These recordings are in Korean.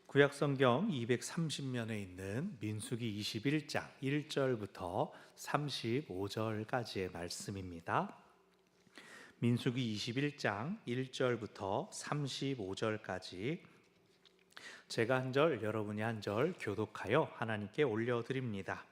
구약성경 230면에 있는 민수기 21장 1절부터 35절까지의 말씀입니다. 민수기 21장 1절부터 35절까지 제가 한 절, 여러분이 한 절 교독하여 하나님께 올려드립니다.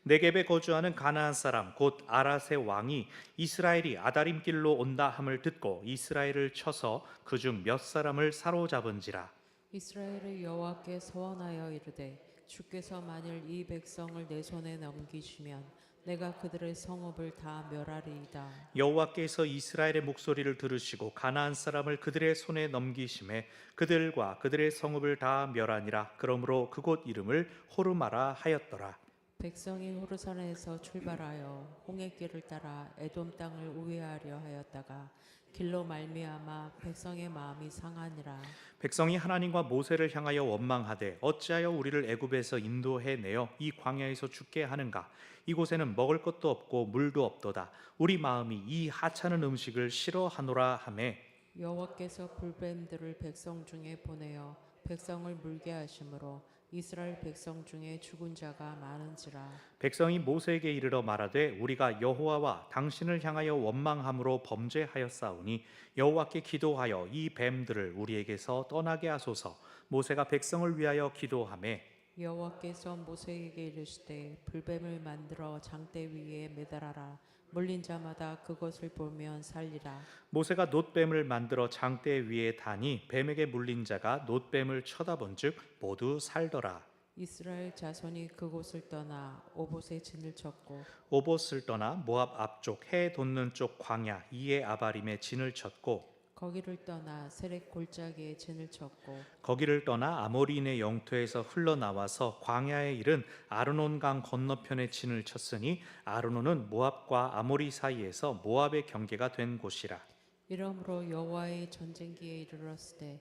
네겝에 거주하는 가나안 사람 곧 아랏의 왕이 이스라엘이 아다림 길로 온다 함을 듣고 이스라엘을 쳐서 그중 몇 사람을 사로잡은지라. 이스라엘의 여호와께 서원하여 이르되 주께서 만일 이 백성을 내 손에 넘기시면 내가 그들의 성읍을 다 멸하리이다. 여호와께서 이스라엘의 목소리를 들으시고 가나안 사람을 그들의 손에 넘기심에 그들과 그들의 성읍을 다 멸하니라. 그러므로 그곳 이름을 호르마라 하였더라. 백성이 호르산에서 출발하여 홍해길을 따라 에돔 땅을 우회하려 하였다가 길로 말미암아 백성의 마음이 상하니라. 백성이 하나님과 모세를 향하여 원망하되 어찌하여 우리를 애굽에서 인도해 내어 이 광야에서 죽게 하는가? 이곳에는 먹을 것도 없고 물도 없도다. 우리 마음이 이 하찮은 음식을 싫어하노라 하매 여호와께서 불뱀들을 백성 중에 보내어 백성을 물게 하심으로 이스라엘 백성 중에 죽은 자가 많은지라. 백성이 모세에게 이르러 말하되 우리가 여호와와 당신을 향하여 원망함으로 범죄하였사오니 여호와께 기도하여 이 뱀들을 우리에게서 떠나게 하소서. 모세가 백성을 위하여 기도하매 여호와께서 모세에게 이르시되 불뱀을 만들어 장대 위에 매달아라. 물린 자마다 그것을 보면 살리라. 모세가 놋뱀을 만들어 장대 위에 다니 뱀에게 물린 자가 놋뱀을 쳐다본즉 모두 살더라. 이스라엘 자손이 그곳을 떠나 오봇에 진을 쳤고 오봇을 떠나 모압 앞쪽 해 돋는 쪽 광야 이에 아바림에 진을 쳤고 거기를 떠나 세렉 골짜기에 진을 쳤고 거기를 떠나 아모리인의 영토에서 흘러나와서 광야에 이른 아르논 강 건너편에 진을 쳤으니 아르논은 모압과 아모리 사이에서 모압의 경계가 된 곳이라. 이러므로 여호와의 전쟁기에 이르렀을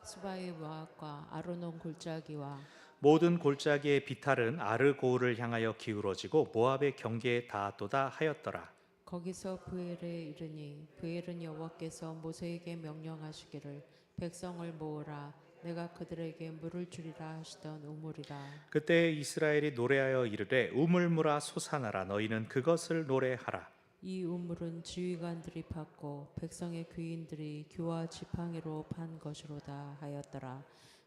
스바의 모압과 아르논 골짜기와 모든 골짜기의 비탈은 아르고를 향하여 기울어지고 모압의 경계에 닿았도다 하였더라. 거기서 브엘에 이르니 브엘은 여호와께서 모세에게 명령하시기를 백성을 모으라. 내가 그들에게 물을 주리라 하시던 우물이라. 그때 이스라엘이 노래하여 이르되 우물물아 솟아나라. 너희는 그것을 노래하라. 이 우물은 지휘관들이 팠고 백성의 귀인들이 규와 지팡이로 판 것이로다 하였더라.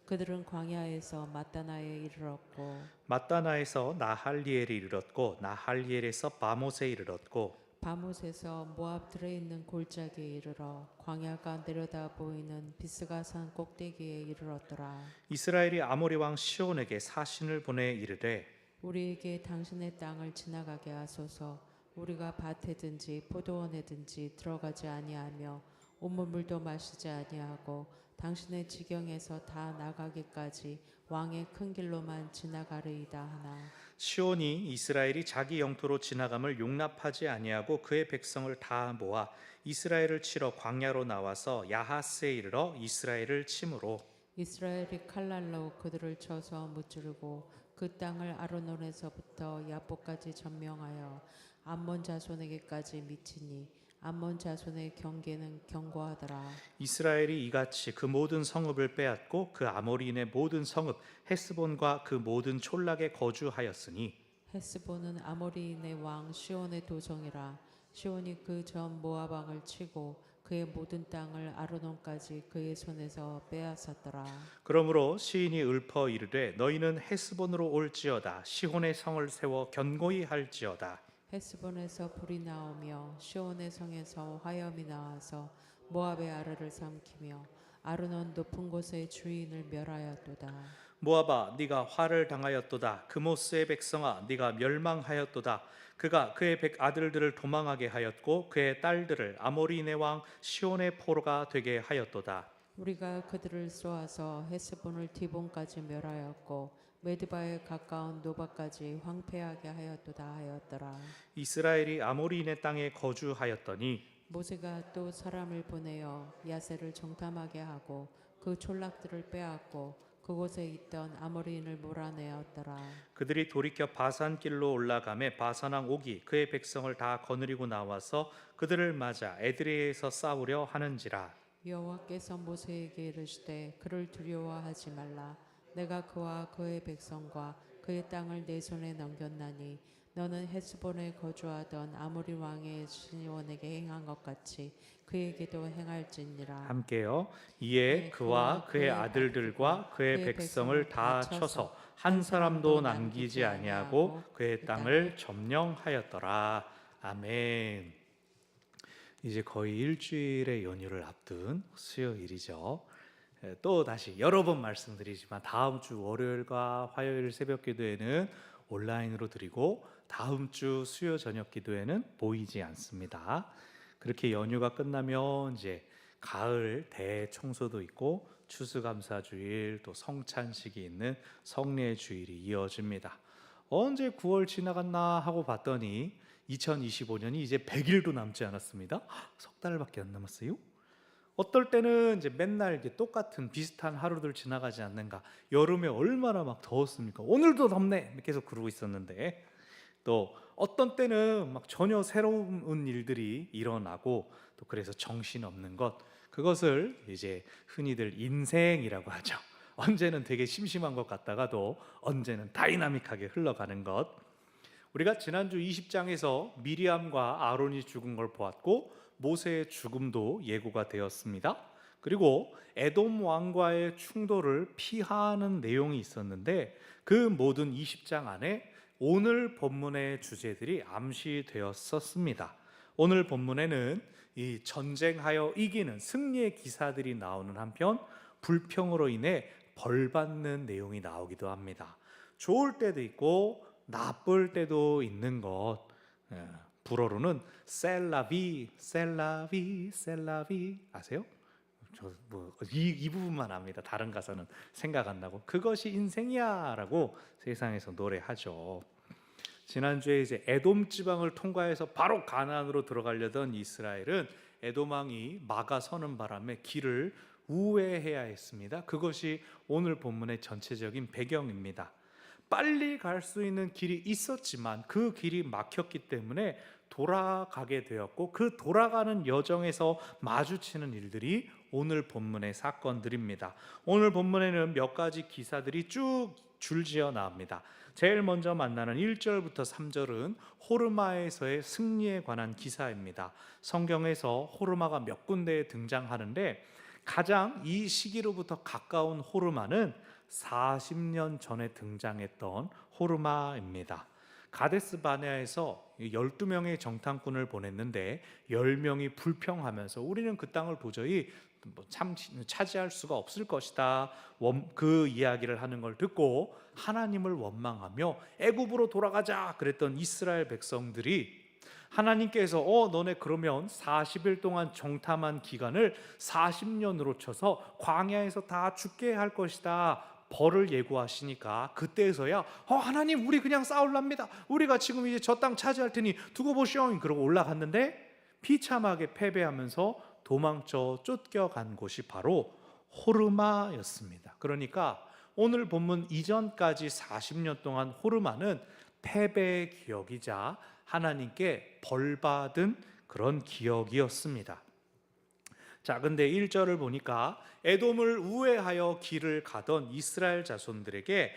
그들은 광야에서 마따나에 이르렀고 마따나에서 나할리엘에 이르렀고 나할리엘에서 바못에 이르렀고 바못에서 모압 들에 있는 골짜기에 이르러 광야가 내려다 보이는 비스가산 꼭대기에 이르렀더라. 이스라엘이 아모리 왕 시온에게 사신을 보내 이르되 우리에게 당신의 땅을 지나가게 하소서. 우리가 밭에든지 포도원에든지 들어가지 아니하며 온물물도 마시지 아니하고 당신의 지경에서 다 나가기까지 왕의 큰 길로만 지나가리이다 하나. 시온이 이스라엘이 자기 영토로 지나감을 용납하지 아니하고 그의 백성을 다 모아 이스라엘을 치러 광야로 나와서 야하스에 이르러 이스라엘을 치므로 이스라엘이 칼날로 그들을 쳐서 무찌르고 그 땅을 아르논에서부터 야보까지 점령하여 암몬 자손에게까지 미치니 암몬 자손의 경계는 견고하더라. 이스라엘이 이같이 그 모든 성읍을 빼앗고 그 아모리인의 모든 성읍 헤스본과 그 모든 촌락에 거주하였으니 헤스본은 아모리인의 왕 시온의 도성이라. 시온이 그 전 모압 왕을 치고 그의 모든 땅을 아르논까지 그의 손에서 빼앗았더라. 그러므로 시인이 읊어 이르되 너희는 헤스본으로 올지어다. 시온의 성을 세워 견고히 할지어다. 헤스본에서 불이 나오며 시온의 성에서 화염이 나와서 모압의 아래를 삼키며 아르논 높은 곳의 주인을 멸하였도다. 모압아 네가 화를 당하였도다. 그모스의 백성아 네가 멸망하였도다. 그가 그의 아들들을 도망하게 하였고 그의 딸들을 아모리인의 왕 시온의 포로가 되게 하였도다. 우리가 그들을 쏘아서 헤스본을 디본까지 멸하였고 메드바에 가까운 노바까지 황폐하게 하였도다 하였더라. 이스라엘이 아모리인의 땅에 거주하였더니 모세가 또 사람을 보내어 야세를 정탐하게 하고 그 촌락들을 빼앗고 그곳에 있던 아모리인을 몰아내었더라. 그들이 돌이켜 바산길로 올라가매 바산왕 옥이 그의 백성을 다 거느리고 나와서 그들을 맞아 에드레에서 싸우려 하는지라. 여호와께서 모세에게 이르시되 그를 두려워하지 말라. 내가 그와 그의 백성과 그의 땅을 내 손에 넘겼나니 너는 헤스본에 거주하던 아모리 왕의 시온에게 행한 것 같이 그에게도 행할지니라. 함께요. 이에 그와 그의 아들들과 그의 백성을 다 쳐서 한 사람도 남기지 아니하고 그의 땅을 점령하였더라. 아멘. 이제 거의 일주일의 연휴를 앞둔 수요일이죠. 또 다시 여러 번 말씀드리지만 다음 주 월요일과 화요일 새벽 기도회는 온라인으로 드리고 다음 주 수요 저녁 기도회는 보이지 않습니다. 그렇게 연휴가 끝나면 이제 가을 대청소도 있고 추수감사주일 또 성찬식이 있는 성례 주일이 이어집니다. 언제 9월 지나갔나 하고 봤더니 2025년이 이제 100일도 남지 않았습니다. 석 달밖에 안 남았어요. 어떨 때는 이제 맨날 이게 똑같은 비슷한 하루들 지나가지 않는가. 여름에 얼마나 막 더웠습니까? 오늘도 덥네. 계속 그러고 있었는데 또 어떤 때는 막 전혀 새로운 일들이 일어나고 또 그래서 정신없는 것, 그것을 이제 흔히들 인생이라고 하죠. 언제는 되게 심심한 것 같다가도 언제는 다이나믹하게 흘러가는 것. 우리가 지난주 20장에서 미리암과 아론이 죽은 걸 보았고 모세의 죽음도 예고가 되었습니다. 그리고 에돔 왕과의 충돌을 피하는 내용이 있었는데 그 모든 20장 안에 오늘 본문의 주제들이 암시되었었습니다. 오늘 본문에는 이 전쟁하여 이기는 승리의 기사들이 나오는 한편 불평으로 인해 벌받는 내용이 나오기도 합니다. 좋을 때도 있고 나쁠 때도 있는 것. 불어로는 셀라비, 셀라비, 셀라비 아세요? 이 부분만 압니다. 다른 가사는 생각 안 나고 그것이 인생이야라고 세상에서 노래하죠. 지난주에 이제 에돔 지방을 통과해서 바로 가나안으로 들어가려던 이스라엘은 에돔 왕이 막아서는 바람에 길을 우회해야 했습니다. 그것이 오늘 본문의 전체적인 배경입니다. 빨리 갈 수 있는 길이 있었지만 그 길이 막혔기 때문에 돌아가게 되었고 그 돌아가는 여정에서 마주치는 일들이 오늘 본문의 사건들입니다. 오늘 본문에는 몇 가지 기사들이 쭉 줄지어 나옵니다. 제일 먼저 만나는 1절부터 3절은 호르마에서의 승리에 관한 기사입니다. 성경에서 호르마가 몇 군데에 등장하는데 가장 이 시기로부터 가까운 호르마는 40년 전에 등장했던 호르마입니다. 가데스 바네아에서 12명의 정탐꾼을 보냈는데 10명이 불평하면서 우리는 그 땅을 도저히 차지할 수가 없을 것이다. 그 이야기를 하는 걸 듣고 하나님을 원망하며 애굽으로 돌아가자 그랬던 이스라엘 백성들이 하나님께서 너네 그러면 40일 동안 정탐한 기간을 40년으로 쳐서 광야에서 다 죽게 할 것이다. 벌을 예고하시니까 그때에서야 하나님 우리 그냥 싸울랍니다. 우리가 지금 이제 저 땅 차지할 테니 두고 보시오. 그러고 올라갔는데 비참하게 패배하면서 도망쳐 쫓겨간 곳이 바로 호르마였습니다. 그러니까 오늘 본문 이전까지 40년 동안 호르마는 패배의 기억이자 하나님께 벌받은 그런 기억이었습니다. 자, 근데 1절을 보니까 에돔을 우회하여 길을 가던 이스라엘 자손들에게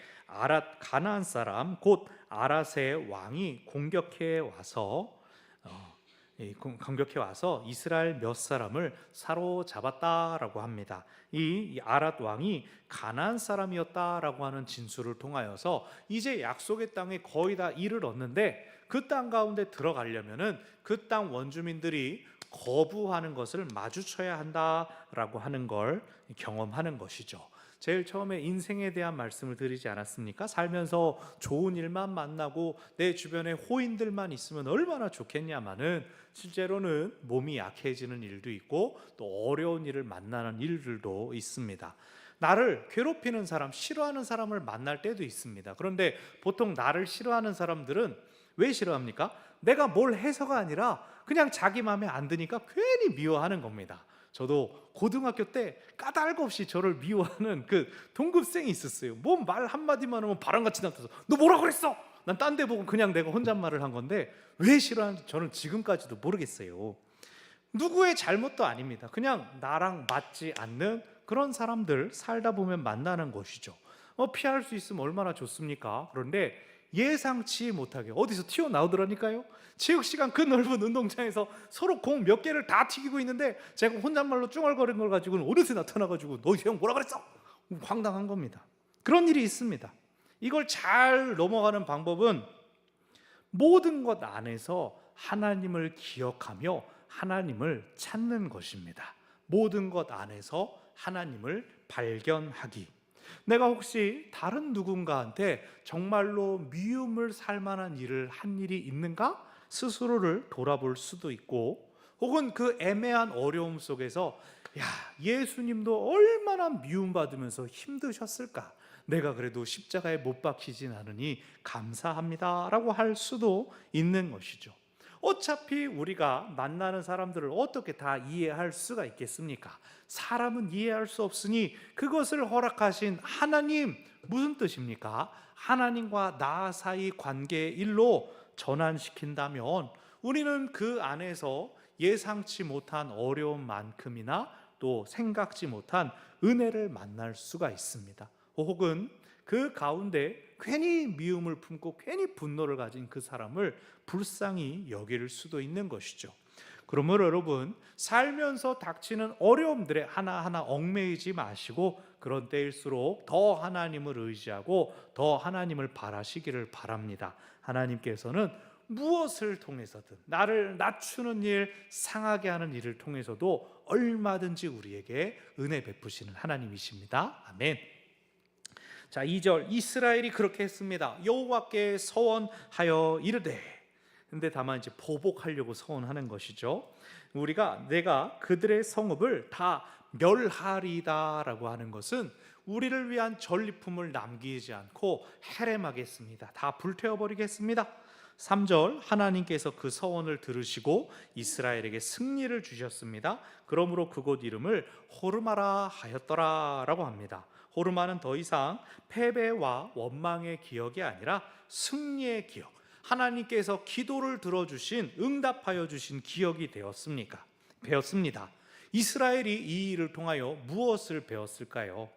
가나안 사람 곧 아랏의 왕이 공격해 와서 이스라엘 몇 사람을 사로잡았다라고 합니다. 이 아랏 왕이 가나안 사람이었다라고 하는 진술을 통하여서 이제 약속의 땅에 거의 다 이르렀는데 그 땅 가운데 들어가려면은 그 땅 원주민들이 거부하는 것을 마주쳐야 한다라고 하는 걸 경험하는 것이죠. 제일 처음에 인생에 대한 말씀을 드리지 않았습니까? 살면서 좋은 일만 만나고 내 주변에 호인들만 있으면 얼마나 좋겠냐마는 실제로는 몸이 약해지는 일도 있고 또 어려운 일을 만나는 일들도 있습니다. 나를 괴롭히는 사람, 싫어하는 사람을 만날 때도 있습니다. 그런데 보통 나를 싫어하는 사람들은 왜 싫어합니까? 내가 뭘 해서가 아니라 그냥 자기 마음에 안 드니까 괜히 미워하는 겁니다. 저도 고등학교 때 까닭 없이 저를 미워하는 그 동급생이 있었어요. 뭐 말 한마디만 하면 바람같이 나타서 너 뭐라 그랬어? 난 딴 데 보고 그냥 내가 혼잣말을 한 건데 왜 싫어하는지 저는 지금까지도 모르겠어요. 누구의 잘못도 아닙니다. 그냥 나랑 맞지 않는 그런 사람들 살다 보면 만나는 것이죠. 피할 수 있으면 얼마나 좋습니까? 그런데 예상치 못하게 어디서 튀어나오더라니까요. 체육시간 그 넓은 운동장에서 서로 공 몇 개를 다 튀기고 있는데 제가 혼잣말로 쭝얼거린 걸 가지고는 어느새 나타나가지고 너 형 뭐라 그랬어? 황당한 겁니다. 그런 일이 있습니다. 이걸 잘 넘어가는 방법은 모든 것 안에서 하나님을 기억하며 하나님을 찾는 것입니다. 모든 것 안에서 하나님을 발견하기. 내가 혹시 다른 누군가한테 정말로 미움을 살 만한 일을 한 일이 있는가? 스스로를 돌아볼 수도 있고, 혹은 그 애매한 어려움 속에서 야, 예수님도 얼마나 미움받으면서 힘드셨을까? 내가 그래도 십자가에 못 박히진 않으니 감사합니다 라고 할 수도 있는 것이죠. 어차피 우리가 만나는 사람들을 어떻게 다 이해할 수가 있겠습니까? 사람은 이해할 수 없으니 그것을 허락하신 하나님, 무슨 뜻입니까? 하나님과 나 사이 관계의 일로 전환시킨다면 우리는 그 안에서 예상치 못한 어려움만큼이나 또 생각지 못한 은혜를 만날 수가 있습니다. 혹은 그 가운데 괜히 미움을 품고 괜히 분노를 가진 그 사람을 불쌍히 여길 수도 있는 것이죠. 그러므로 여러분, 살면서 닥치는 어려움들에 하나하나 얽매이지 마시고 그런 때일수록 더 하나님을 의지하고 더 하나님을 바라시기를 바랍니다. 하나님께서는 무엇을 통해서든 나를 낮추는 일, 상하게 하는 일을 통해서도 얼마든지 우리에게 은혜 베푸시는 하나님이십니다. 아멘. 자, 2절, 이스라엘이 그렇게 했습니다. 여호와께 서원하여 이르되. 근데 다만 이제 보복하려고 서원하는 것이죠. 내가 그들의 성읍을 다 멸하리다라고 하는 것은 우리를 위한 전리품을 남기지 않고 해렘하겠습니다. 다 불태워버리겠습니다. 3절, 하나님께서 그 서원을 들으시고 이스라엘에게 승리를 주셨습니다. 그러므로 그곳 이름을 호르마라 하였더라라고 합니다. 호르마는 더 이상 패배와 원망의 기억이 아니라 승리의 기억, 하나님께서 기도를 들어주신, 응답하여 주신 기억이 배웠습니다. 이스라엘이 이 일을 통하여 무엇을 배웠을까요?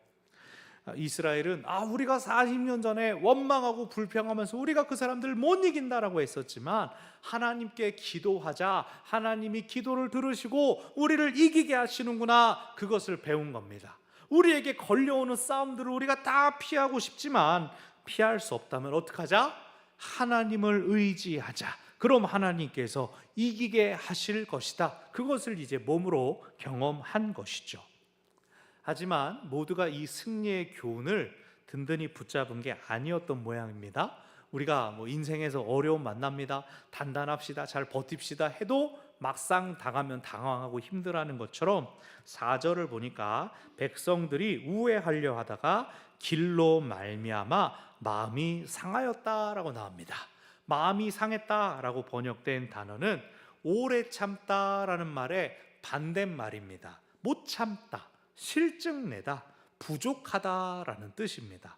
이스라엘은 우리가 40년 전에 원망하고 불평하면서 우리가 그 사람들을 못 이긴다라고 했었지만 하나님께 기도하자 하나님이 기도를 들으시고 우리를 이기게 하시는구나, 그것을 배운 겁니다. 우리에게 걸려오는 싸움들을 우리가 다 피하고 싶지만 피할 수 없다면 어떡하자? 하나님을 의지하자. 그럼 하나님께서 이기게 하실 것이다. 그것을 이제 몸으로 경험한 것이죠. 하지만 모두가 이 승리의 교훈을 든든히 붙잡은 게 아니었던 모양입니다. 우리가 인생에서 어려움 만납니다, 단단합시다, 잘 버팁시다 해도 막상 당하면 당황하고 힘들어하는 것처럼 4절을 보니까 백성들이 우회하려 하다가 길로 말미암아 마음이 상하였다라고 나옵니다. 마음이 상했다라고 번역된 단어는 오래 참다라는 말의 반대말입니다. 못 참다, 실증내다, 부족하다라는 뜻입니다.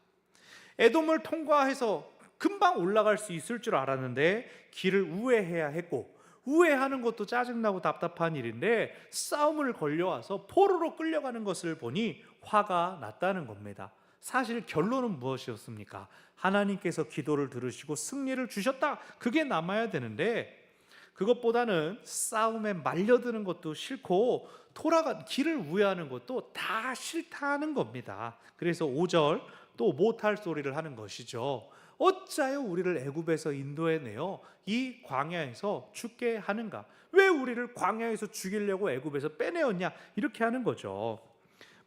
에돔을 통과해서 금방 올라갈 수 있을 줄 알았는데 길을 우회해야 했고, 우회하는 것도 짜증나고 답답한 일인데 싸움을 걸려와서 포로로 끌려가는 것을 보니 화가 났다는 겁니다. 사실 결론은 무엇이었습니까? 하나님께서 기도를 들으시고 승리를 주셨다, 그게 남아야 되는데 그것보다는 싸움에 말려드는 것도 싫고 길을 우회하는 것도 다 싫다는 겁니다. 그래서 5절 또 못할 소리를 하는 것이죠. 어찌하여 우리를 애굽에서 인도해내어 이 광야에서 죽게 하는가? 왜 우리를 광야에서 죽이려고 애굽에서 빼내었냐? 이렇게 하는 거죠.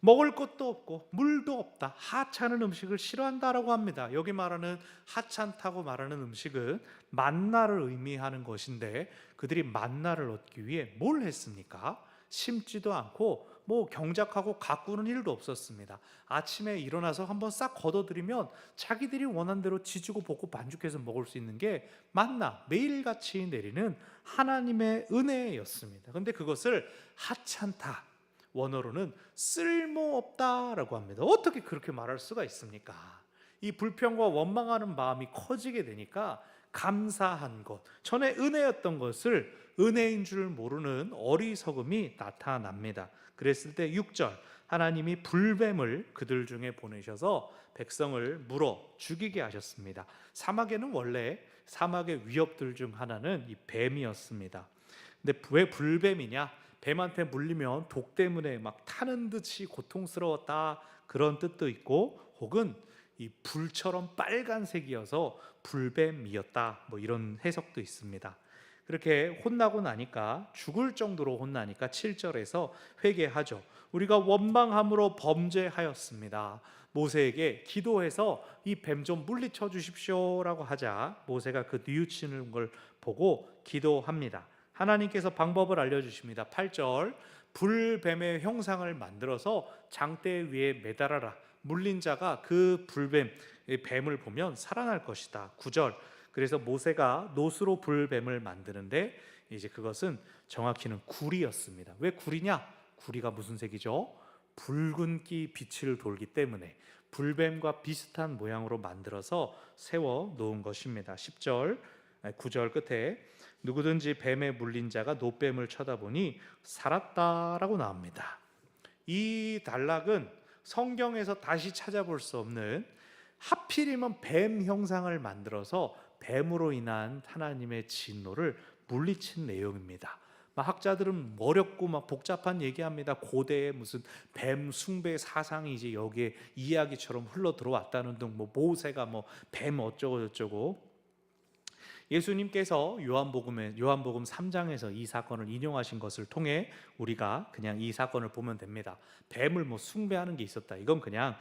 먹을 것도 없고 물도 없다, 하찮은 음식을 싫어한다라고 합니다. 여기 말하는 하찮다고 말하는 음식은 만나를 의미하는 것인데 그들이 만나를 얻기 위해 뭘 했습니까? 심지도 않고 경작하고 가꾸는 일도 없었습니다. 아침에 일어나서 한번 싹 걷어들이면 자기들이 원한 대로 지지고 볶고 반죽해서 먹을 수 있는 게 만나, 매일같이 내리는 하나님의 은혜였습니다. 그런데 그것을 하찮다, 원어로는 쓸모없다라고 합니다. 어떻게 그렇게 말할 수가 있습니까? 이 불평과 원망하는 마음이 커지게 되니까 감사한 것, 전에 은혜였던 것을 은혜인 줄 모르는 어리석음이 나타납니다. 그랬을 때 6절, 하나님이 불뱀을 그들 중에 보내셔서 백성을 물어 죽이게 하셨습니다. 사막에는 원래 사막의 위협들 중 하나는 이 뱀이었습니다. 근데 왜 불뱀이냐? 뱀한테 물리면 독 때문에 막 타는 듯이 고통스러웠다, 그런 뜻도 있고, 혹은 이 불처럼 빨간색이어서 불뱀이었다, 뭐 이런 해석도 있습니다. 그렇게 혼나고 나니까, 죽을 정도로 혼나니까 7절에서 회개하죠. 우리가 원망함으로 범죄하였습니다. 모세에게 기도해서 이 뱀 좀 물리쳐 주십시오라고 하자 모세가 그 뉘우치는 걸 보고 기도합니다. 하나님께서 방법을 알려주십니다. 8절, 불뱀의 형상을 만들어서 장대 위에 매달아라. 물린 자가 그 불뱀, 뱀을 보면 살아날 것이다. 9절, 그래서 모세가 노수로 불뱀을 만드는데 이제 그것은 정확히는 구리였습니다. 왜 구리냐? 구리가 무슨 색이죠? 붉은기 빛을 돌기 때문에 불뱀과 비슷한 모양으로 만들어서 세워 놓은 것입니다. 10절, 9절 끝에 누구든지 뱀에 물린 자가 노뱀을 쳐다보니 살았다라고 나옵니다. 이 단락은 성경에서 다시 찾아볼 수 없는, 하필이면 뱀 형상을 만들어서 뱀으로 인한 하나님의 진노를 물리친 내용입니다. 학자들은 어렵고 막 복잡한 얘기합니다. 고대의 무슨 뱀 숭배 사상이 이제 여기에 이야기처럼 흘러 들어왔다는 등, 뭐 모세가 뭐 뱀 어쩌고 저쩌고. 예수님께서 요한복음 3장에서 이 사건을 인용하신 것을 통해 우리가 그냥 이 사건을 보면 됩니다. 뱀을 뭐 숭배하는 게 있었다, 이건 그냥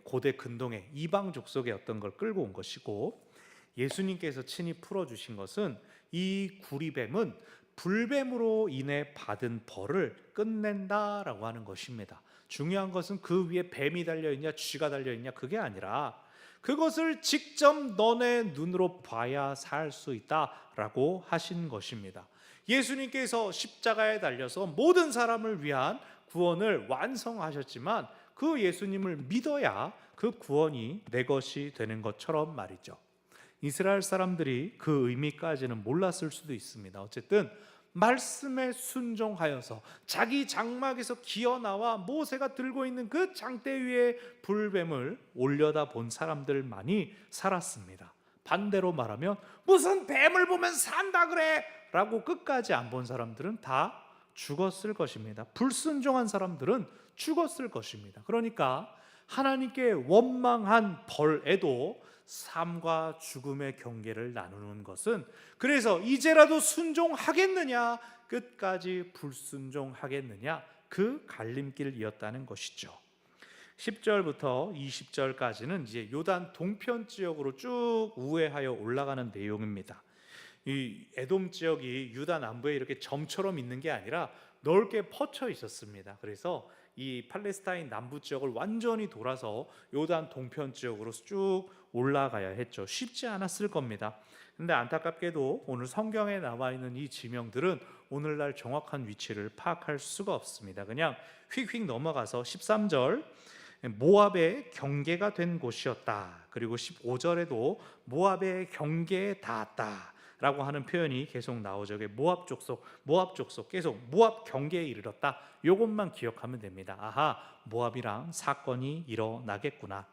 고대 근동의 이방 족속의 어떤 걸 끌고 온 것이고, 예수님께서 친히 풀어주신 것은 이 구리뱀은 불뱀으로 인해 받은 벌을 끝낸다라고 하는 것입니다. 중요한 것은 그 위에 뱀이 달려있냐 쥐가 달려있냐 그게 아니라 그것을 직접 너네 눈으로 봐야 살 수 있다라고 하신 것입니다. 예수님께서 십자가에 달려서 모든 사람을 위한 구원을 완성하셨지만 그 예수님을 믿어야 그 구원이 내 것이 되는 것처럼 말이죠. 이스라엘 사람들이 그 의미까지는 몰랐을 수도 있습니다. 어쨌든 말씀에 순종하여서 자기 장막에서 기어나와 모세가 들고 있는 그 장대 위에 불뱀을 올려다 본 사람들만이 살았습니다. 반대로 말하면 무슨 뱀을 보면 산다 그래 라고 끝까지 안 본 사람들은 다 죽었을 것입니다. 불순종한 사람들은 죽었을 것입니다. 그러니까 하나님께 원망한 벌에도 삶과 죽음의 경계를 나누는 것은, 그래서 이제라도 순종하겠느냐 끝까지 불순종하겠느냐 그 갈림길이었다는 것이죠. 10절부터 20절까지는 이제 요단 동편 지역으로 쭉 우회하여 올라가는 내용입니다. 이 에돔 지역이 유다 남부에 이렇게 점처럼 있는 게 아니라 넓게 퍼쳐 있었습니다. 그래서 이 팔레스타인 남부 지역을 완전히 돌아서 요단 동편 지역으로 쭉 올라가야 했죠. 쉽지 않았을 겁니다. 근데 안타깝게도 오늘 성경에 나와 있는 이 지명들은 오늘날 정확한 위치를 파악할 수가 없습니다. 그냥 휙휙 넘어가서 13절 모압의 경계가 된 곳이었다. 그리고 15절에도 모압의 경계에 닿았다 라고 하는 표현이 계속 나오죠. 모압 족속 계속 모압 경계에 이르렀다. 이것만 기억하면 됩니다. 아하, 모압이랑 사건이 일어나겠구나.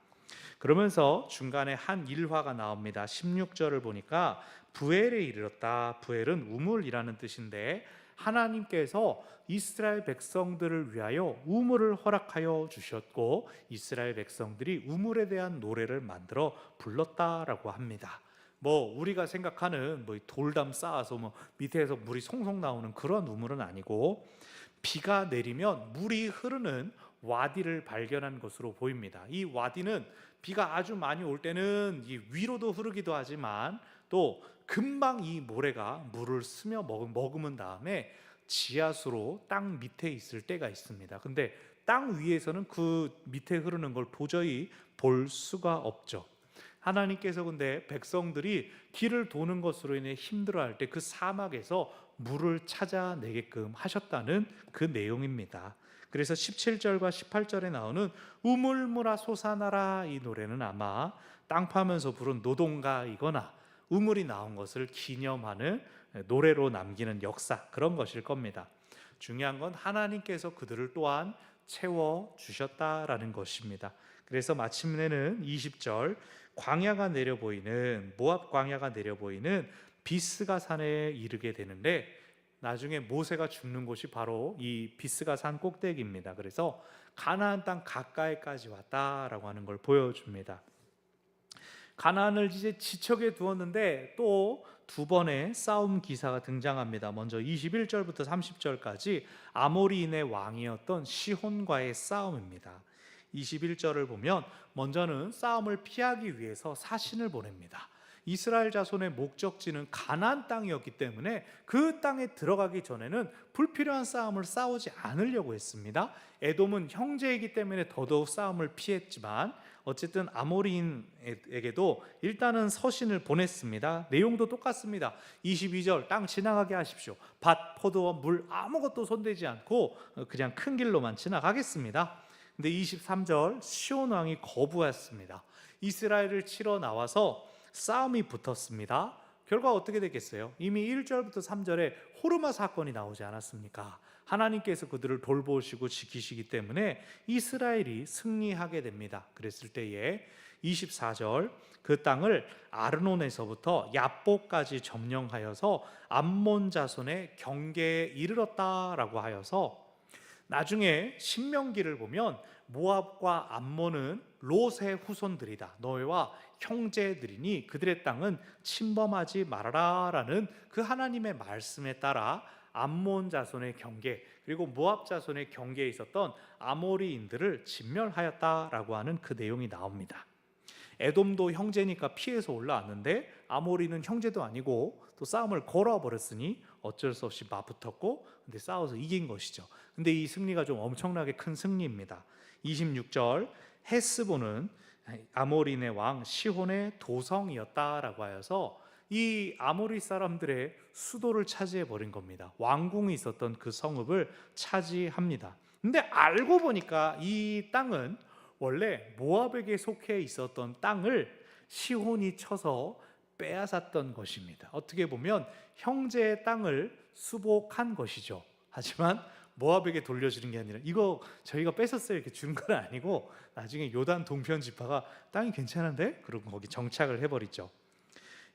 그러면서 중간에 한 일화가 나옵니다. 16절을 보니까 부엘에 이르렀다. 부엘은 우물이라는 뜻인데 하나님께서 이스라엘 백성들을 위하여 우물을 허락하여 주셨고 이스라엘 백성들이 우물에 대한 노래를 만들어 불렀다라고 합니다. 뭐 우리가 생각하는 뭐 돌담 쌓아서 뭐 밑에서 물이 송송 나오는 그런 우물은 아니고, 비가 내리면 물이 흐르는 와디를 발견한 것으로 보입니다. 이 와디는 비가 아주 많이 올 때는 이 위로도 흐르기도 하지만 또 금방 이 모래가 물을 스며 머금은 다음에 지하수로 땅 밑에 있을 때가 있습니다. 근데 땅 위에서는 그 밑에 흐르는 걸 도저히 볼 수가 없죠. 하나님께서 근데 백성들이 길을 도는 것으로 인해 힘들어할 때 그 사막에서 물을 찾아내게끔 하셨다는 그 내용입니다. 그래서 17절과 18절에 나오는 우물물아 솟아나라, 이 노래는 아마 땅 파면서 부른 노동가이거나 우물이 나온 것을 기념하는 노래로 남기는 역사, 그런 것일 겁니다. 중요한 건 하나님께서 그들을 또한 채워 주셨다라는 것입니다. 그래서 마침내는 20절, 광야가 내려 보이는, 모압 광야가 내려 보이는 비스가 산에 이르게 되는데, 나중에 모세가 죽는 곳이 바로 이 비스가 산 꼭대기입니다. 그래서 가나안 땅 가까이까지 왔다라고 하는 걸 보여줍니다. 가나안을 이제 지척에 두었는데 또 두 번의 싸움 기사가 등장합니다. 먼저 21절부터 30절까지 아모리인의 왕이었던 시혼과의 싸움입니다. 21절을 보면 먼저는 싸움을 피하기 위해서 사신을 보냅니다. 이스라엘 자손의 목적지는 가나안 땅이었기 때문에 그 땅에 들어가기 전에는 불필요한 싸움을 싸우지 않으려고 했습니다. 에돔은 형제이기 때문에 더더욱 싸움을 피했지만 어쨌든 아모리인에게도 일단은 서신을 보냈습니다. 내용도 똑같습니다. 22절, 땅 지나가게 하십시오. 밭, 포도원, 물 아무것도 손대지 않고 그냥 큰 길로만 지나가겠습니다. 근데 23절, 시온 왕이 거부했습니다. 이스라엘을 치러 나와서 싸움이 붙었습니다. 결과 어떻게 됐겠어요? 이미 1절부터 3절에 호르마 사건이 나오지 않았습니까? 하나님께서 그들을 돌보시고 지키시기 때문에 이스라엘이 승리하게 됩니다. 그랬을 때에 24절, 그 땅을 아르논에서부터 야보까지 점령하여서 암몬 자손의 경계에 이르렀다라고 하여서, 나중에 신명기를 보면 모압과 암몬은 롯의 후손들이다, 너희와 형제들이니 그들의 땅은 침범하지 말아라라는 그 하나님의 말씀에 따라 암몬 자손의 경계, 그리고 모압 자손의 경계에 있었던 아모리인들을 진멸하였다라고 하는 그 내용이 나옵니다. 에돔도 형제니까 피해서 올라왔는데 아모리는 형제도 아니고 또 싸움을 걸어버렸으니 어쩔 수 없이 맞붙었고, 근데 싸워서 이긴 것이죠. 근데 이 승리가 좀 엄청나게 큰 승리입니다. 26절, 헤스본은 아모리인의 왕 시혼의 도성이었다라고 하여서 이 아모리 사람들의 수도를 차지해 버린 겁니다. 왕궁이 있었던 그 성읍을 차지합니다. 근데 알고 보니까 이 땅은 원래 모압에게 속해 있었던 땅을 시혼이 쳐서 빼앗았던 것입니다. 어떻게 보면 형제의 땅을 수복한 것이죠. 하지만 모압에게 돌려주는 게 아니라, 이거 저희가 뺏었어요 이렇게 준 건 아니고, 나중에 요단 동편 지파가 땅이 괜찮은데? 그러고 거기 정착을 해버리죠.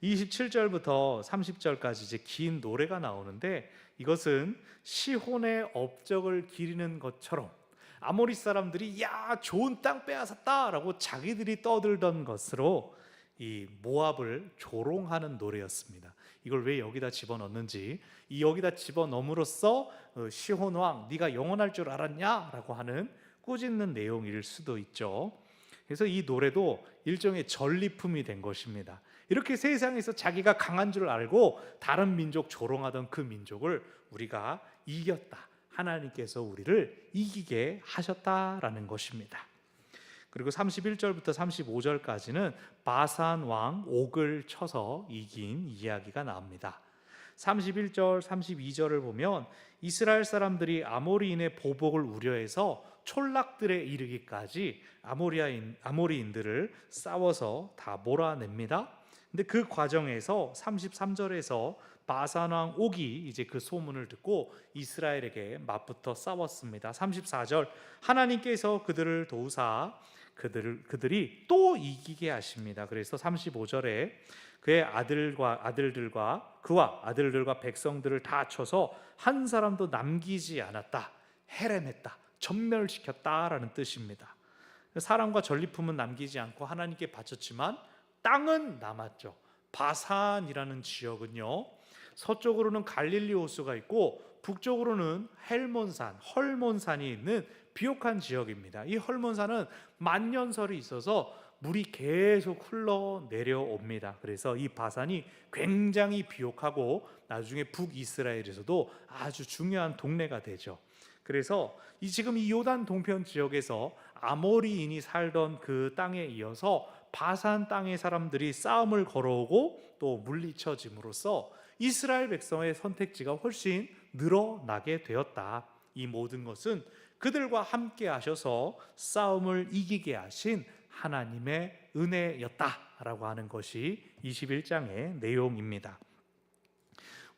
27절부터 30절까지 이제 긴 노래가 나오는데, 이것은 시혼의 업적을 기리는 것처럼 아모리 사람들이 야 좋은 땅 빼앗았다라고 자기들이 떠들던 것으로 이 모압을 조롱하는 노래였습니다. 이걸 왜 여기다 집어넣는지, 이 여기다 집어넣음으로써 시혼 왕 네가 영원할 줄 알았냐라고 하는 꾸짖는 내용일 수도 있죠. 그래서 이 노래도 일종의 전리품이 된 것입니다. 이렇게 세상에서 자기가 강한 줄 알고 다른 민족 조롱하던 그 민족을 우리가 이겼다, 하나님께서 우리를 이기게 하셨다라는 것입니다. 그리고 31절부터 35절까지는 바산 왕 옥을 쳐서 이긴 이야기가 나옵니다. 31절, 32절을 보면 이스라엘 사람들이 아모리인의 보복을 우려해서 촌락들에 이르기까지 아모리인들을 싸워서 다 몰아냅니다. 근데 그 과정에서 33절에서 바산 왕 옥이 이제 그 소문을 듣고 이스라엘에게 맞붙어 싸웠습니다. 34절, 하나님께서 그들을 도우사 그들이 또 이기게 하십니다. 그래서 35절에 그의 그와 아들들과 백성들을 다 쳐서 한 사람도 남기지 않았다, 해렘했다, 전멸시켰다라는 뜻입니다. 사람과 전리품은 남기지 않고 하나님께 바쳤지만 땅은 남았죠. 바산이라는 지역은요, 서쪽으로는 갈릴리 호수가 있고 북쪽으로는 헐몬산이 있는 비옥한 지역입니다. 이 헐몬산은 만년설이 있어서 물이 계속 흘러 내려옵니다. 그래서 이 바산이 굉장히 비옥하고 나중에 북이스라엘에서도 아주 중요한 동네가 되죠. 그래서 지금 이 요단 동편 지역에서 아모리인이 살던 그 땅에 이어서 바산 땅의 사람들이 싸움을 걸어오고 또 물리쳐짐으로써 이스라엘 백성의 선택지가 훨씬 늘어나게 되었다. 이 모든 것은 그들과 함께 하셔서 싸움을 이기게 하신 하나님의 은혜였다라고 하는 것이 21장의 내용입니다.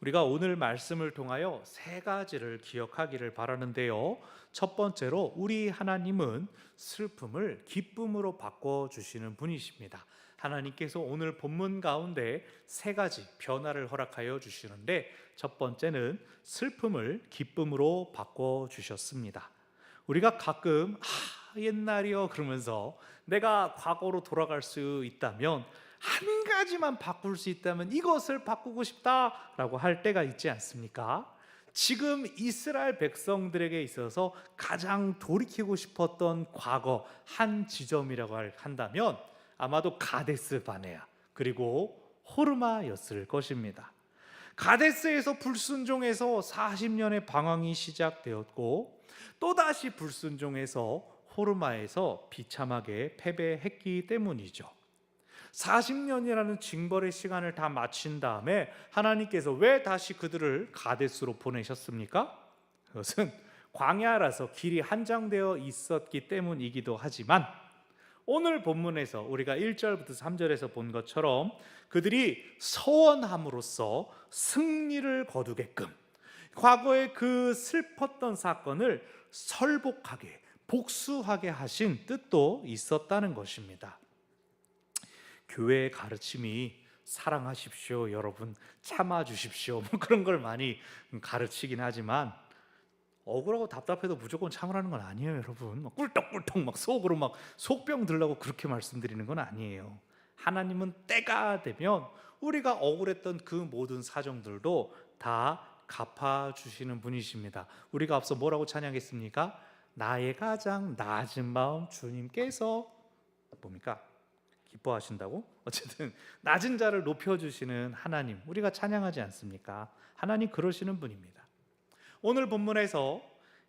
우리가 오늘 말씀을 통하여 세 가지를 기억하기를 바라는데요. 첫 번째로 우리 하나님은 슬픔을 기쁨으로 바꿔주시는 분이십니다. 하나님께서 오늘 본문 가운데 세 가지 변화를 허락하여 주시는데 첫 번째는 슬픔을 기쁨으로 바꿔주셨습니다. 우리가 가끔 옛날이요 그러면서 내가 과거로 돌아갈 수 있다면 한 가지만 바꿀 수 있다면 이것을 바꾸고 싶다라고 할 때가 있지 않습니까? 지금 이스라엘 백성들에게 있어서 가장 돌이키고 싶었던 과거 한 지점이라고 한다면 아마도 가데스 바네아 그리고 호르마였을 것입니다. 가데스에서 불순종해서 40년의 방황이 시작되었고 또다시 불순종해서 호르마에서 비참하게 패배했기 때문이죠. 40년이라는 징벌의 시간을 다 마친 다음에 하나님께서 왜 다시 그들을 가데스로 보내셨습니까? 그것은 광야라서 길이 한정되어 있었기 때문이기도 하지만 오늘 본문에서 우리가 1절부터 3절에서 본 것처럼 그들이 서원함으로써 승리를 거두게끔 과거의 그 슬펐던 사건을 설복하게 복수하게 하신 뜻도 있었다는 것입니다. 교회의 가르침이 사랑하십시오 여러분, 참아주십시오 그런 걸 많이 가르치긴 하지만 억울하고 답답해도 무조건 참으라는 건 아니에요 여러분. 막 꿀떡꿀떡 막 속으로 막 속병 들라고 그렇게 말씀드리는 건 아니에요. 하나님은 때가 되면 우리가 억울했던 그 모든 사정들도 다 갚아주시는 분이십니다. 우리가 앞서 뭐라고 찬양했습니까? 나의 가장 낮은 마음 주님께서 뭡니까? 기뻐하신다고? 어쨌든 낮은 자를 높여주시는 하나님, 우리가 찬양하지 않습니까? 하나님 그러시는 분입니다. 오늘 본문에서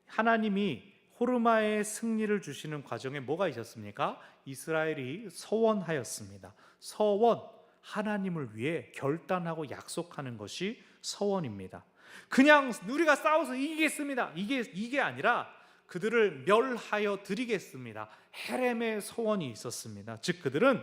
하나님이 호르마의 승리를 주시는 과정에 뭐가 있었습니까? 이스라엘이 서원하였습니다. 서원, 하나님을 위해 결단하고 약속하는 것이 서원입니다. 그냥 우리가 싸워서 이기겠습니다, 이게 아니라 그들을 멸하여 드리겠습니다. 헤렘의 소원이 있었습니다. 즉 그들은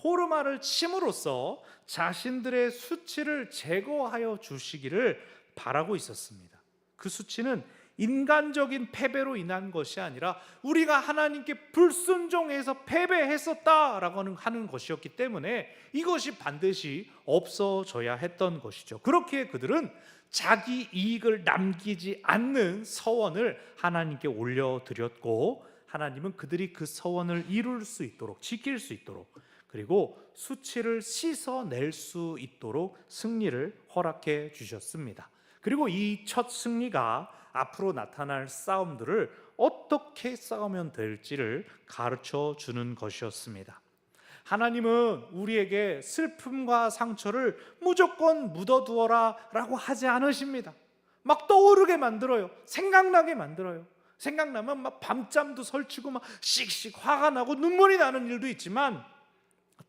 호르마를 침으로써 자신들의 수치를 제거하여 주시기를 바라고 있었습니다. 그 수치는 인간적인 패배로 인한 것이 아니라 우리가 하나님께 불순종해서 패배했었다라고 하는 것이었기 때문에 이것이 반드시 없어져야 했던 것이죠. 그렇게 그들은 자기 이익을 남기지 않는 서원을 하나님께 올려드렸고 하나님은 그들이 그 서원을 이룰 수 있도록 지킬 수 있도록 그리고 수치를 씻어낼 수 있도록 승리를 허락해 주셨습니다. 그리고 이 첫 승리가 앞으로 나타날 싸움들을 어떻게 싸우면 될지를 가르쳐 주는 것이었습니다. 하나님은 우리에게 슬픔과 상처를 무조건 묻어두어라 라고 하지 않으십니다. 막 떠오르게 만들어요. 생각나게 만들어요. 생각나면 막 밤잠도 설치고 막 씩씩 화가 나고 눈물이 나는 일도 있지만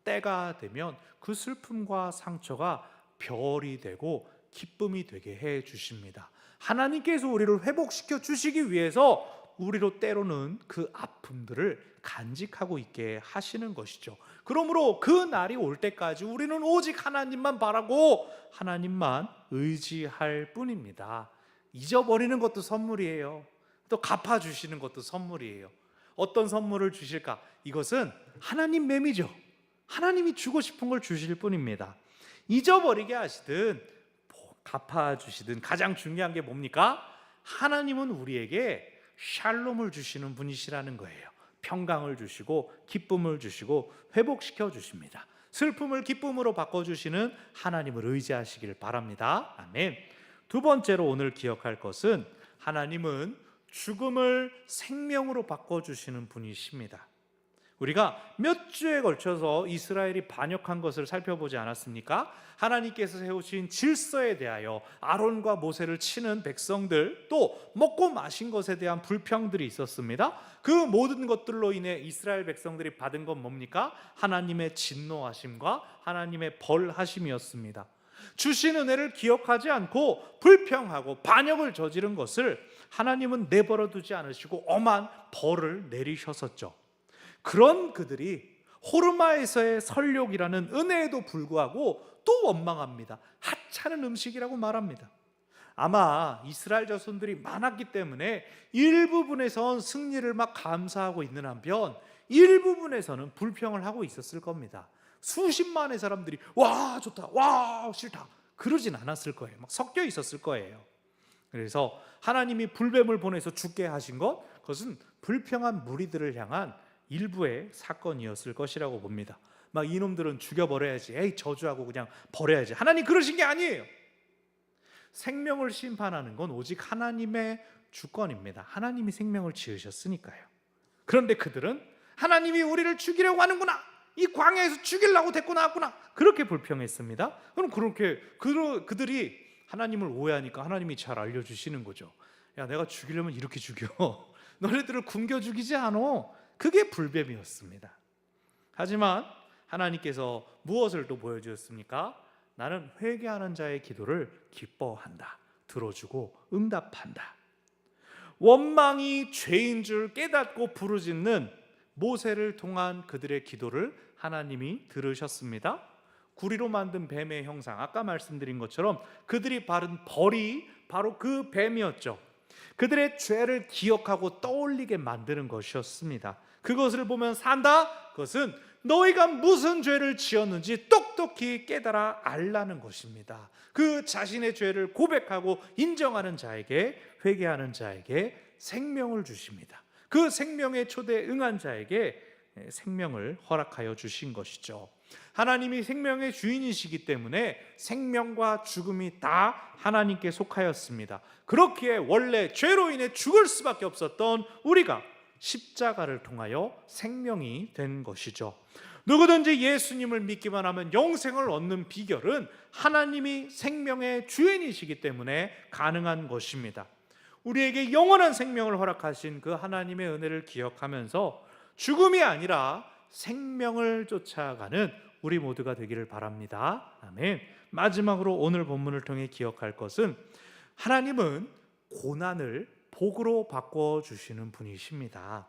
때가 되면 그 슬픔과 상처가 별이 되고 기쁨이 되게 해 주십니다. 하나님께서 우리를 회복시켜 주시기 위해서 우리로 때로는 그 아픔들을 간직하고 있게 하시는 것이죠. 그러므로 그 날이 올 때까지 우리는 오직 하나님만 바라고 하나님만 의지할 뿐입니다. 잊어버리는 것도 선물이에요. 또 갚아주시는 것도 선물이에요. 어떤 선물을 주실까? 이것은 하나님 맴이죠. 하나님이 주고 싶은 걸 주실 뿐입니다. 잊어버리게 하시든 갚아주시든 가장 중요한 게 뭡니까? 하나님은 우리에게 샬롬을 주시는 분이시라는 거예요. 평강을 주시고 기쁨을 주시고 회복시켜 주십니다. 슬픔을 기쁨으로 바꿔주시는 하나님을 의지하시길 바랍니다. 아멘. 두 번째로 오늘 기억할 것은 하나님은 죽음을 생명으로 바꿔주시는 분이십니다. 우리가 몇 주에 걸쳐서 이스라엘이 반역한 것을 살펴보지 않았습니까? 하나님께서 세우신 질서에 대하여 아론과 모세를 치는 백성들, 또 먹고 마신 것에 대한 불평들이 있었습니다. 그 모든 것들로 인해 이스라엘 백성들이 받은 건 뭡니까? 하나님의 진노하심과 하나님의 벌하심이었습니다. 주신 은혜를 기억하지 않고 불평하고 반역을 저지른 것을 하나님은 내버려 두지 않으시고 엄한 벌을 내리셨었죠. 그런 그들이 호르마에서의 설욕이라는 은혜에도 불구하고 또 원망합니다. 하찮은 음식이라고 말합니다. 아마 이스라엘 자손들이 많았기 때문에 일부분에선 승리를 막 감사하고 있는 한편 일부분에서는 불평을 하고 있었을 겁니다. 수십만의 사람들이 와 좋다, 와 싫다 그러진 않았을 거예요. 막 섞여 있었을 거예요. 그래서 하나님이 불뱀을 보내서 죽게 하신 그것은 불평한 무리들을 향한 일부의 사건이었을 것이라고 봅니다. 막 이놈들은 죽여버려야지, 에이 저주하고 그냥 버려야지. 하나님 그러신 게 아니에요. 생명을 심판하는 건 오직 하나님의 주권입니다. 하나님이 생명을 지으셨으니까요. 그런데 그들은 하나님이 우리를 죽이려고 하는구나, 이 광야에서 죽이려고 데리고 나왔구나, 그렇게 불평했습니다. 그럼 그렇게 그들이 하나님을 오해하니까 하나님이 잘 알려주시는 거죠. 야, 내가 죽이려면 이렇게 죽여. 너네들을 굶겨 죽이지 않아. 그게 불뱀이었습니다. 하지만 하나님께서 무엇을 또 보여주셨습니까? 나는 회개하는 자의 기도를 기뻐한다, 들어주고 응답한다. 원망이 죄인 줄 깨닫고 부르짖는 모세를 통한 그들의 기도를 하나님이 들으셨습니다. 구리로 만든 뱀의 형상, 아까 말씀드린 것처럼 그들이 바른 벌이 바로 그 뱀이었죠. 그들의 죄를 기억하고 떠올리게 만드는 것이었습니다. 그것을 보면 산다? 그것은 너희가 무슨 죄를 지었는지 똑똑히 깨달아 알라는 것입니다. 그 자신의 죄를 고백하고 인정하는 자에게, 회개하는 자에게 생명을 주십니다. 그 생명의 초대에 응한 자에게 생명을 허락하여 주신 것이죠. 하나님이 생명의 주인이시기 때문에 생명과 죽음이 다 하나님께 속하였습니다. 그렇기에 원래 죄로 인해 죽을 수밖에 없었던 우리가 십자가를 통하여 생명이 된 것이죠. 누구든지 예수님을 믿기만 하면 영생을 얻는 비결은 하나님이 생명의 주인이시기 때문에 가능한 것입니다. 우리에게 영원한 생명을 허락하신 그 하나님의 은혜를 기억하면서 죽음이 아니라 생명을 쫓아가는 우리 모두가 되기를 바랍니다. 아멘. 마지막으로 오늘 본문을 통해 기억할 것은 하나님은 고난을 복으로 바꿔주시는 분이십니다.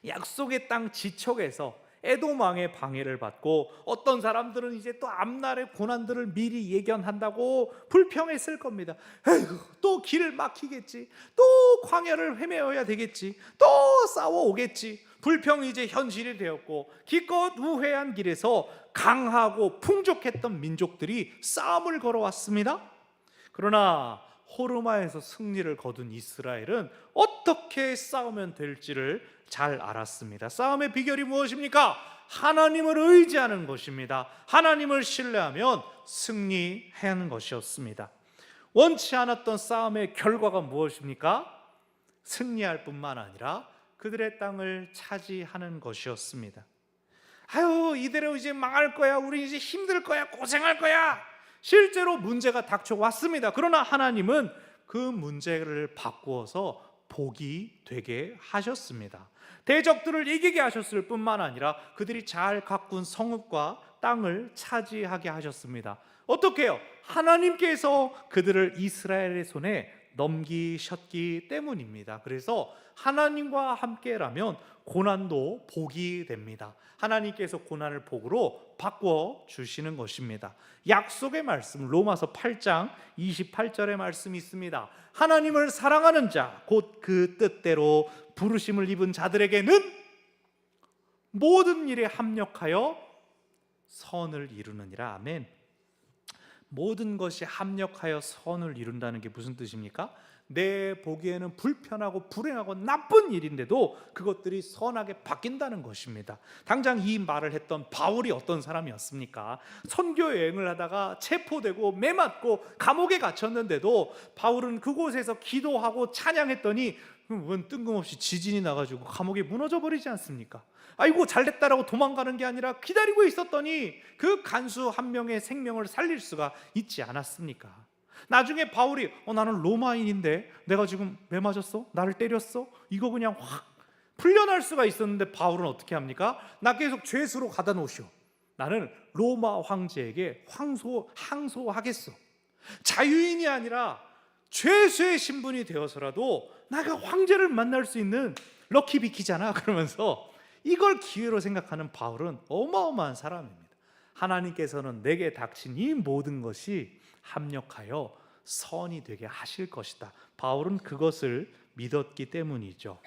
약속의 땅 지척에서 에돔 왕의 방해를 받고 어떤 사람들은 이제 또 앞날의 고난들을 미리 예견한다고 불평했을 겁니다. 에이구, 또 길을 막히겠지, 또 광야를 헤매어야 되겠지, 또 싸워오겠지. 불평이 이제 현실이 되었고 기껏 우회한 길에서 강하고 풍족했던 민족들이 싸움을 걸어왔습니다. 그러나 호르마에서 승리를 거둔 이스라엘은 어떻게 싸우면 될지를 잘 알았습니다. 싸움의 비결이 무엇입니까? 하나님을 의지하는 것입니다. 하나님을 신뢰하면 승리하는 것이었습니다. 원치 않았던 싸움의 결과가 무엇입니까? 승리할 뿐만 아니라 그들의 땅을 차지하는 것이었습니다. 아유, 이대로 이제 망할 거야, 우리 이제 힘들 거야, 고생할 거야. 실제로 문제가 닥쳐왔습니다. 그러나 하나님은 그 문제를 바꾸어서 복이 되게 하셨습니다. 대적들을 이기게 하셨을 뿐만 아니라 그들이 잘 가꾼 성읍과 땅을 차지하게 하셨습니다. 어떻게 해요? 하나님께서 그들을 이스라엘의 손에 넘기셨기 때문입니다. 그래서 하나님과 함께라면 고난도 복이 됩니다. 하나님께서 고난을 복으로 바꿔 주시는 것입니다. 약속의 말씀 로마서 8장 28절의 말씀이 있습니다. 하나님을 사랑하는 자 곧 그 뜻대로 부르심을 입은 자들에게는 모든 일에 합력하여 선을 이루느니라. 아멘. 모든 것이 합력하여 선을 이룬다는 게 무슨 뜻입니까? 내 보기에는 불편하고 불행하고 나쁜 일인데도 그것들이 선하게 바뀐다는 것입니다. 당장 이 말을 했던 바울이 어떤 사람이었습니까? 선교 여행을 하다가 체포되고 매맞고 감옥에 갇혔는데도 바울은 그곳에서 기도하고 찬양했더니 웬 뜬금없이 지진이 나가지고 감옥에 무너져 버리지 않습니까? 아이고 잘됐다라고 도망가는 게 아니라 기다리고 있었더니 그 간수 한 명의 생명을 살릴 수가 있지 않았습니까? 나중에 바울이 나는 로마인인데 내가 지금 왜 맞았어? 나를 때렸어? 이거 그냥 확 풀려날 수가 있었는데 바울은 어떻게 합니까? 나 계속 죄수로 가다 놓으시오. 나는 로마 황제에게 항소하겠어. 자유인이 아니라 죄수의 신분이 되어서라도 내가 황제를 만날 수 있는 럭키비키잖아. 그러면서 이걸 기회로 생각하는 바울은 어마어마한 사람입니다. 하나님께서는 내게 닥친 이 모든 것이 합력하여 선이 되게 하실 것이다. 바울은 그것을 믿었기 때문이죠.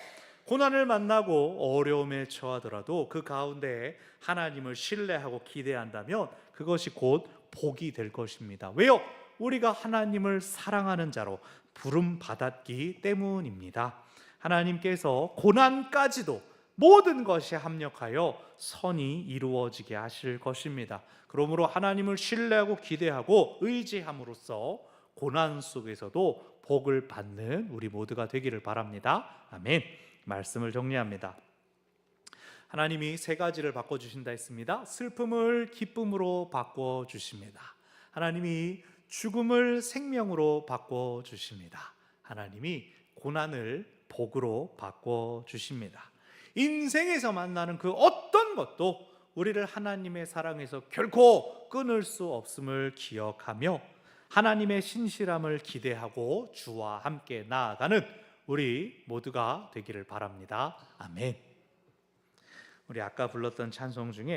고난을 만나고 어려움에 처하더라도 그 가운데 하나님을 신뢰하고 기대한다면 그것이 곧 복이 될 것입니다. 왜요? 우리가 하나님을 사랑하는 자로 부름 받았기 때문입니다. 하나님께서 고난까지도 모든 것이 합력하여 선이 이루어지게 하실 것입니다. 그러므로 하나님을 신뢰하고 기대하고 의지함으로써 고난 속에서도 복을 받는 우리 모두가 되기를 바랍니다. 아멘. 말씀을 정리합니다. 하나님이 세 가지를 바꿔주신다 했습니다. 슬픔을 기쁨으로 바꿔주십니다. 하나님이 죽음을 생명으로 바꿔주십니다. 하나님이 고난을 복으로 바꿔주십니다. 인생에서 만나는 그 어떤 것도 우리를 하나님의 사랑에서 결코 끊을 수 없음을 기억하며 하나님의 신실함을 기대하고 주와 함께 나아가는 우리 모두가 되기를 바랍니다. 아멘. 우리 아까 불렀던 찬송 중에